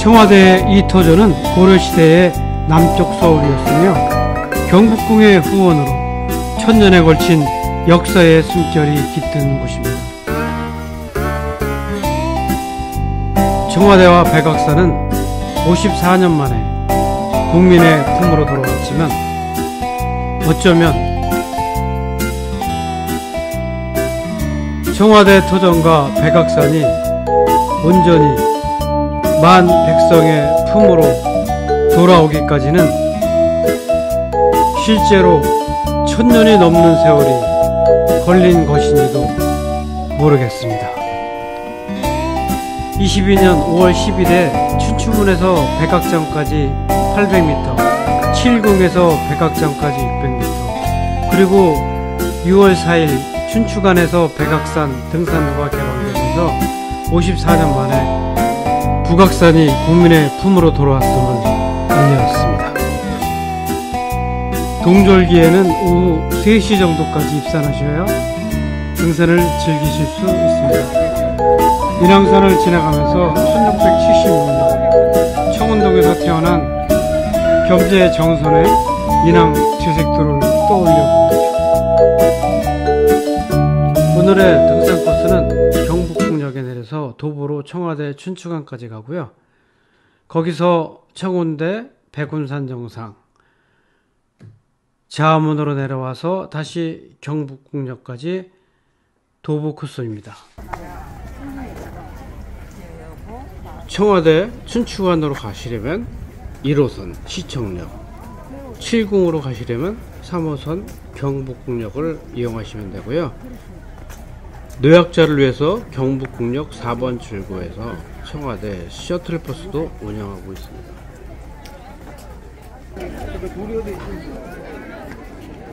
청와대 이 터전은 고려시대의 남쪽 서울이었으며 경복궁의 후원으로 천년에 걸친 역사의 숨결이 깃든 곳입니다. 청와대와 백악산은 54년 만에 국민의 품으로 돌아왔지만 어쩌면 청와대 터전과 백악산이 온전히 만 백성의 품으로 돌아오기까지는 실제로 1000년이 넘는 세월이 걸린 것인지도 모르겠습니다. 22년 5월 10일에 춘추문에서 백악장까지 800m, 칠궁에서 백악장까지 600m, 그리고 6월 4일 춘추관에서 백악산 등산로가 개방되면서 54년 만에 북악산이 국민의 품으로 돌아왔음을 알렸습니다. 동절기에는 오후 3시 정도까지 입산하셔야 등산을 즐기실 수 있습니다. 인왕산을 지나가면서 1675년 청운동에서 태어난 겸재 정선의 인왕 제색도를 떠올려봅니다. 오늘의 등산 코스는 경복궁역에 내려서 도보로 청와대 춘추관까지 가고요. 거기서 청운대 백운산 정상, 자문으로 내려와서 다시 경복궁역까지 도보 코스입니다. 청와대 춘추관으로 가시려면 1호선 시청역, 칠궁으로 가시려면 3호선 경복궁역을 이용하시면 되고요. 노약자를 위해서 경복궁역 4번 출구에서 청와대 셔틀버스도 운영하고 있습니다.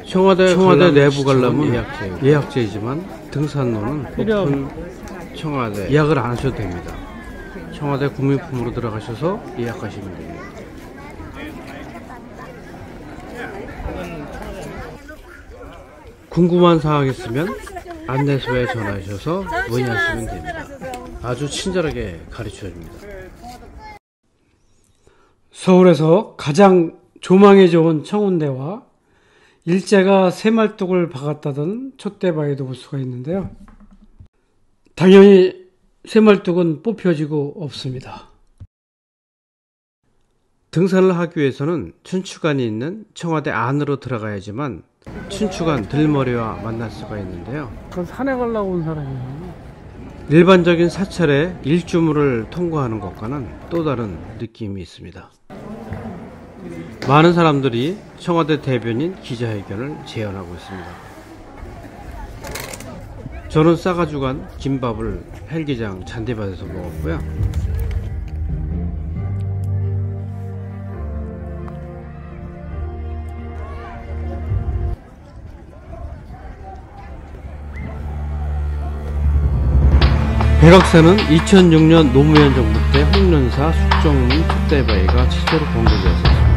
청와대 내부 관람은 예약제이지만 등산로는 오픈 청와대 예약을 안 하셔도 됩니다. 청와대 국민품으로 들어가셔서 예약하시면 됩니다. 궁금한 사항 있으면 안내소에 전화하셔서 문의하시면 됩니다. 아주 친절하게 가르쳐줍니다. 서울에서 가장 조망이 좋은 청운대와 일제가 새말뚝을 박았다던 촛대바위도 볼 수가 있는데요. 당연히 새말뚝은 뽑혀지고 없습니다. 등산을 하기 위해서는 춘추관이 있는 청와대 안으로 들어가야지만 춘추관 들머리와 만날 수가 있는데요. 그건 산에 가려고 온 사람이에요. 일반적인 사찰의 일주물을 통과하는 것과는 또 다른 느낌이 있습니다. 많은 사람들이 청와대 대변인 기자회견을 재현하고 있습니다. 저는 싸가지고 간 김밥을 헬기장 잔디밭에서 먹었고요. 백악산은 2006년 노무현 정부 때 홍련사 숙정문 촛대바위가 최초로 공개되었습니다.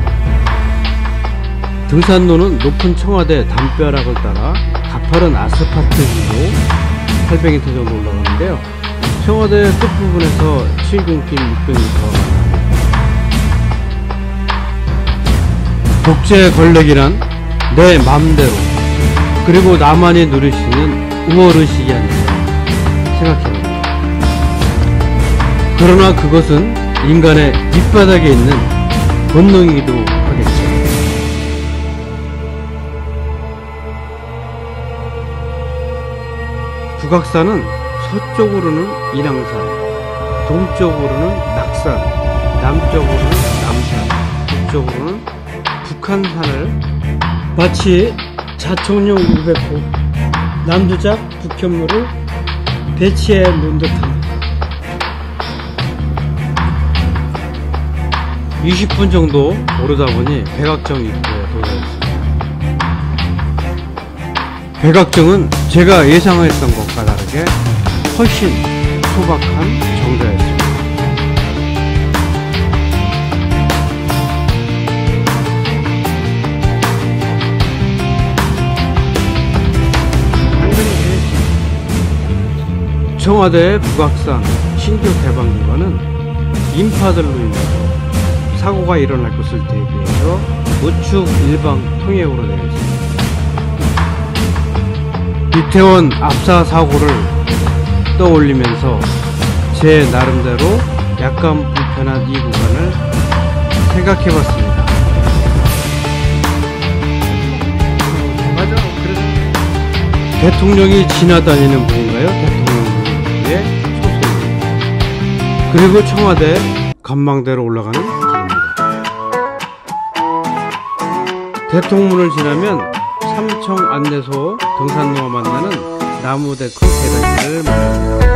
등산로는 높은 청와대 담벼락을 따라 가파른 아스팔트 위로 800m 정도 올라가는데요. 청와대 끝부분에서 7궁길 600m가 독재 권력이란 내 맘대로 그리고 나만이 누릴 수 있는 우월의식이 아닌가 생각합니다. 그러나 그것은 인간의 밑바닥에 있는 본능이기도 하겠죠. 북악산은 서쪽으로는 인왕산, 동쪽으로는 낙산, 남쪽으로는 남산, 북쪽으로는 북한산을 마치 자청룡 500호, 남두작 북현무를 배치해 놓은 듯합니다. 20분 정도 오르다 보니 백악정 입구에 도달했습니다. 백악정은 제가 예상했던 것과 다르게 훨씬 소박한 정자였습니다. 청와대 북악산 신규 개방 기간은 인파들로 인해서 사고가 일어날 것을 대비해서 우측 일방 통행으로 되어 있습니다. 이태원 압사 사고를 떠올리면서 제 나름대로 약간 불편한 이 구간을 생각해봤습니다. 대통령이 지나다니는 부분인가요? 대통령의 초소입니다. 그리고 청와대 관망대로 올라가는 길입니다. 대통문을 지나면 삼청 안내소 등산로와 만나는 나무데크 계단길을 만납니다.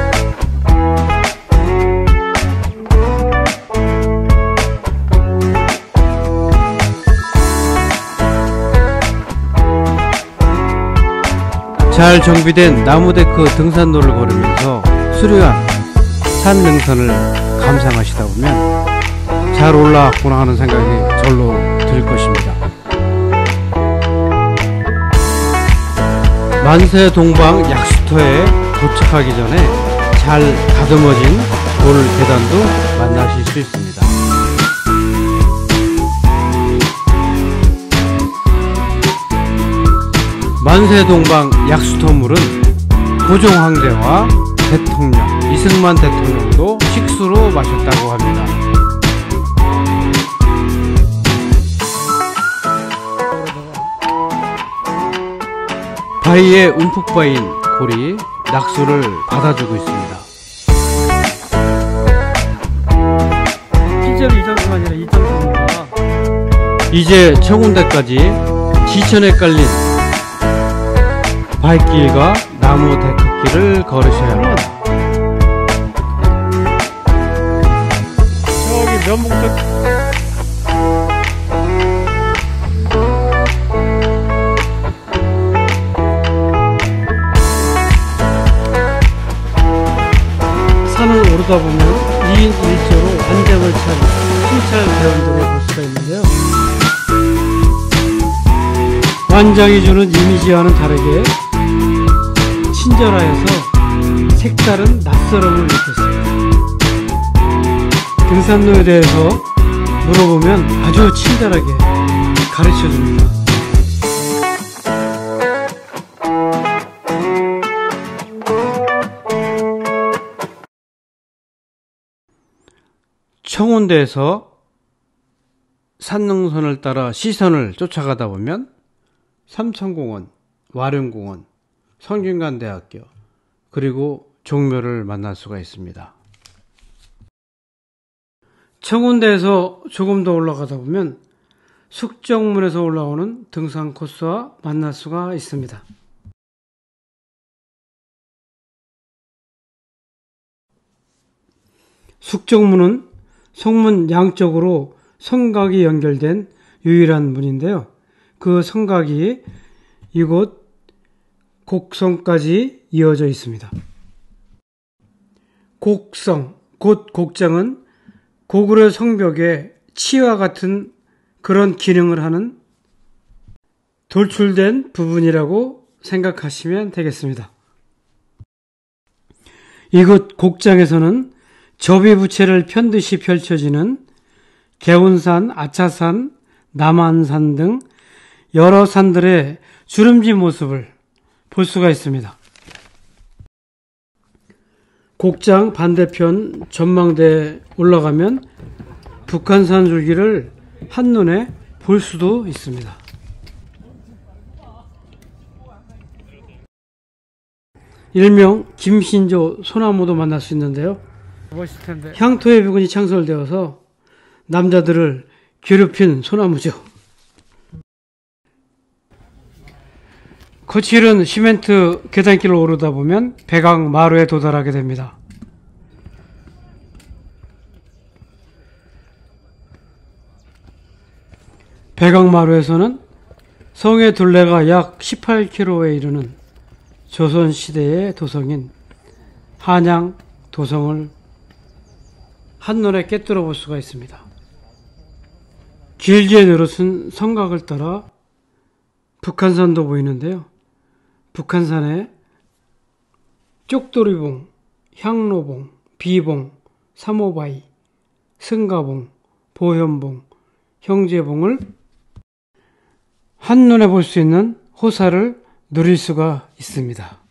잘 정비된 나무데크 등산로를 걸으면서 수려한 산 능선을 감상하시다 보면 잘 올라왔구나 하는 생각이 절로 들 것입니다. 만세동방 약수터에 도착하기 전에 잘 다듬어진 돌 계단도 만나실 수 있습니다. 만세동방 약수터물은 고종황제와 대통령 이승만 대통령도 식수로 마셨다고 합니다. 바위에 움푹 파인 골이 낙수를 받아주고 있습니다. 시절 이전수가 아니라 이전수입니다. 이제 청운대까지 지천에 깔린 발길과 나무 데크길을 걸으셔야 합니다. 저기 면목적 산을 오르다 보면 2인 1조로 안장을 찬 순찰 대원들을 볼 수가 있는데요. 완장이 주는 이미지와는 다르게 친절하여서 색다른 낯설음을 느꼈습니다. 등산로에 대해서 물어보면 아주 친절하게 가르쳐줍니다. 청운대에서 산능선을 따라 시선을 쫓아가다 보면 삼천공원, 와룡공원, 성균관대학교 그리고 종묘를 만날 수가 있습니다. 청운대에서 조금 더 올라가다 보면 숙정문에서 올라오는 등산 코스와 만날 수가 있습니다. 숙정문은 성문 양쪽으로 성곽이 연결된 유일한 문인데요. 그 성곽이 이곳 곡성까지 이어져 있습니다. 곡성, 곧 곡장은 고구려 성벽에 치와 같은 그런 기능을 하는 돌출된 부분이라고 생각하시면 되겠습니다. 이곳 곡장에서는 접이부채를 편듯이 펼쳐지는 개운산, 아차산, 남한산 등 여러 산들의 주름진 모습을 볼 수가 있습니다. 곡장 반대편 전망대에 올라가면 북한산 줄기를 한눈에 볼 수도 있습니다. 일명 김신조 소나무도 만날 수 있는데요. 향토의 부근이 창설되어서 남자들을 괴롭힌 소나무죠. 거칠은 시멘트 계단길을 오르다 보면 백악마루에 도달하게 됩니다. 백악마루에서는 성의 둘레가 약 18km에 이르는 조선시대의 도성인 한양 도성을 한눈에 꿰뚫어 볼 수가 있습니다. 길게 늘어선 성곽을 따라 북한산도 보이는데요. 북한산에 쪽돌이봉, 향로봉, 비봉, 삼호바위, 승가봉, 보현봉, 형제봉을 한눈에 볼 수 있는 호사를 누릴 수가 있습니다.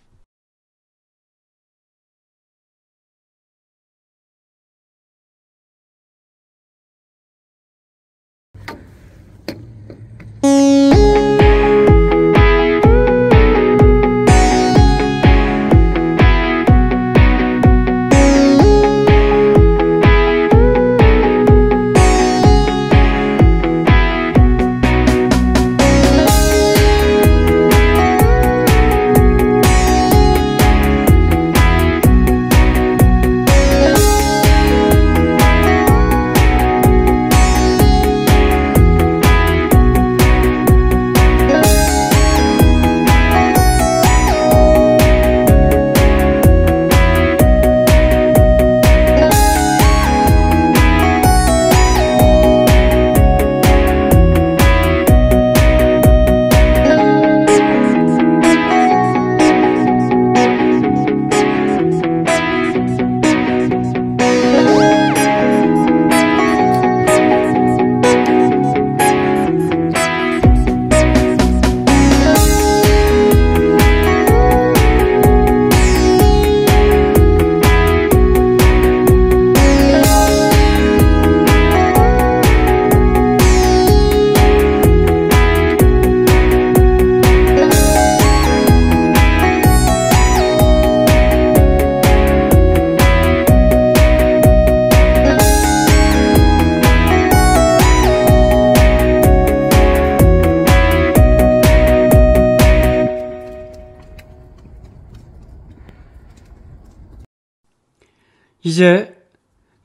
이제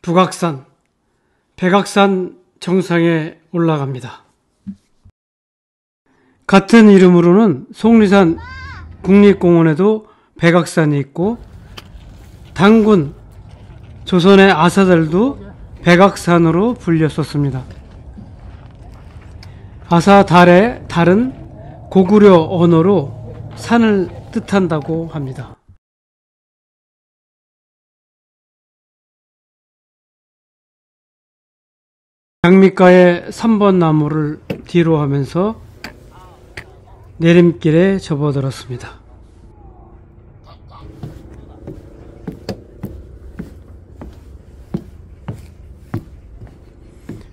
북악산, 백악산 정상에 올라갑니다. 같은 이름으로는 속리산 국립공원에도 백악산이 있고 당군 조선의 아사들도 백악산으로 불렸었습니다. 아사달의 달은 고구려 언어로 산을 뜻한다고 합니다. 장미가의 3번 나무를 뒤로 하면서 내림길에 접어들었습니다.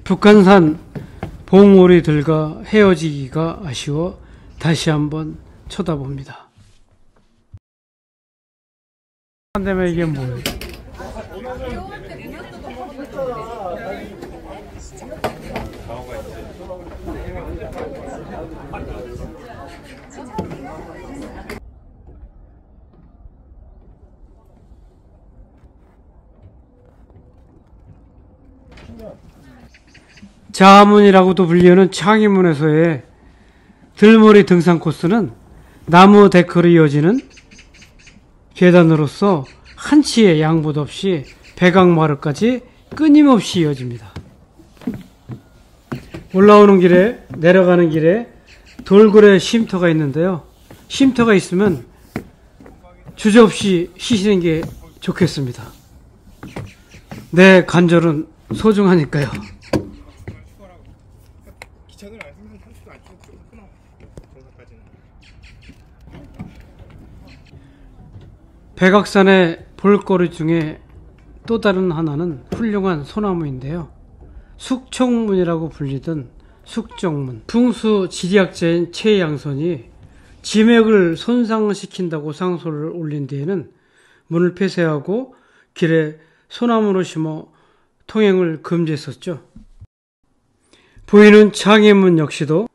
북한산 봉오리들과 헤어지기가 아쉬워 다시 한번 쳐다봅니다. 한다면 이게 뭐예요? 자문이라고도 불리는 창의문에서의 들머리 등산 코스는 나무 데크로 이어지는 계단으로서 한치의 양보도 없이 백악마루까지 끊임없이 이어집니다. 올라오는 길에, 내려가는 길에 돌고래 쉼터가 있는데요. 쉼터가 있으면 주저없이 쉬시는 게 좋겠습니다. 내 관절은 소중하니까요. 백악산의 볼거리 중에 또 다른 하나는 훌륭한 소나무인데요. 숙청문이라고 불리던 숙정문. 풍수 지리학자인 최양선이 지맥을 손상시킨다고 상소를 올린 뒤에는 문을 폐쇄하고 길에 소나무를 심어 통행을 금지했었죠. 보이는 창의문 역시도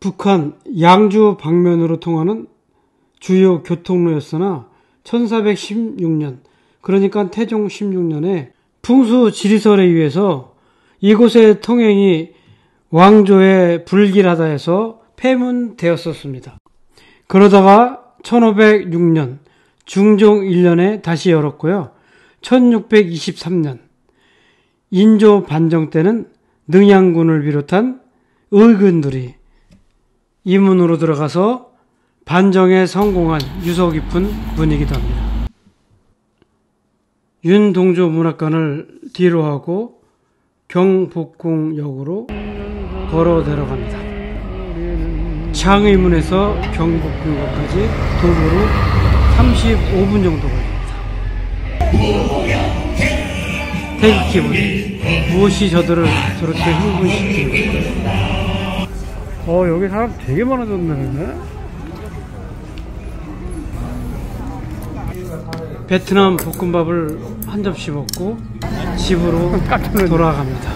북한 양주 방면으로 통하는 주요 교통로였으나 1416년, 그러니까 태종 16년에 풍수 지리설에 의해서 이곳의 통행이 왕조에 불길하다 해서 폐문되었었습니다. 그러다가 1506년 중종 1년에 다시 열었고요. 1623년 인조 반정 때는 능양군을 비롯한 의군들이 이 문으로 들어가서 반정에 성공한 유서 깊은 분이기도 합니다. 윤동조 문학관을 뒤로 하고 경복궁역으로 걸어 내려갑니다. 창의문에서 경복궁역까지 도보로 35분 정도 걸립니다. 태극기분, 무엇이 저들을 저렇게 흥분시키는 걸까요? 여기 사람 되게 많아졌네. 베트남 볶음밥을 한 접시 먹고 집으로 돌아갑니다.